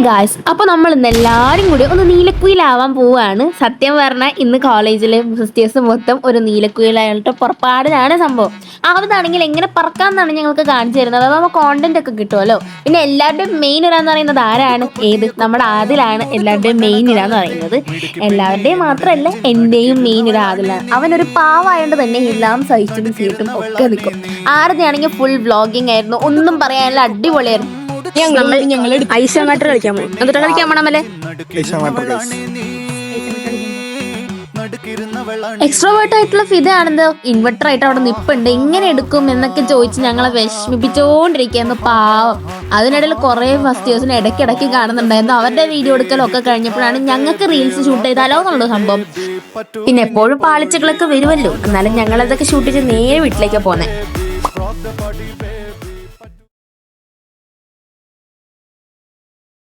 Guys, അപ്പോൾ നമ്മൾ ഇന്ന് എല്ലാവരും കൂടി ഒന്ന് നീലക്കുയിലാവാൻ പോവുകയാണ്. സത്യം പറഞ്ഞാൽ ഇന്ന് കോളേജിലെ സിസ്റ്റേഴ്സ് മൊത്തം ഒരു നീലക്കുയിലായിട്ട് പുറപ്പാടിലാണ് സംഭവം. ആവതാണെങ്കിൽ എങ്ങനെ പറക്കാമെന്നാണ് ഞങ്ങൾക്ക് കാണിച്ചു തരുന്നത്. അതാവുമ്പോൾ കോണ്ടന്റ് ഒക്കെ കിട്ടുമല്ലോ. പിന്നെ എല്ലാവരുടെയും മെയിൻ ഇരാന്ന് പറയുന്നത് ആരാണ്? നമ്മുടെ ആദിലാണ് എല്ലാവരുടെയും മെയിൻ ഇരാന്ന് പറയുന്നത്. എല്ലാവരുടെയും മാത്രമല്ല, എൻ്റെയും മെയിൻ ഇര ആദിലാണ്. അവനൊരു പാവായതുകൊണ്ട് തന്നെ എല്ലാം സഹിച്ചും സീറ്റും ഒക്കെ നിൽക്കും. ആരുടെയാണെങ്കിൽ ഫുൾ വ്ളോഗിങ് ആയിരുന്നു, ഒന്നും പറയാനുള്ള അടിപൊളിയായിരുന്നു. ഞങ്ങൾ ഐസ് വാട്ടർ കളിക്കാൻ പോകും. എന്നിട്ട് കളിക്കാൻ പോണമല്ലേ? എക്സ്ട്രോവേർട്ട് ആയിട്ടുള്ള ഫിദയാണെന്ത് ഇൻവെർട്ടർ ആയിട്ട് അവിടെ നിപ്പുണ്ട്. എങ്ങനെ എടുക്കും എന്നൊക്കെ ചോദിച്ച് ഞങ്ങളെ വിഷമിപ്പിച്ചോണ്ടിരിക്കുന്നു പാവം. അതിനിടയിൽ കുറെ ഫസ്റ്റേഴ്സിന് ഇടയ്ക്കിടയ്ക്ക് കാണുന്നുണ്ടായിരുന്നു. അവരുടെ വീഡിയോ എടുക്കലൊക്കെ കഴിഞ്ഞപ്പോഴാണ് ഞങ്ങൾക്ക് റീൽസ് ഷൂട്ട് ചെയ്താലോ എന്നുള്ള സംഭവം. പിന്നെ എപ്പോഴും പാളിച്ചകളൊക്കെ വരുമല്ലോ, എന്നാലും ഞങ്ങളതൊക്കെ ഷൂട്ട് ചെയ്ത് നേരെ വീട്ടിലേക്ക് പോന്നെ.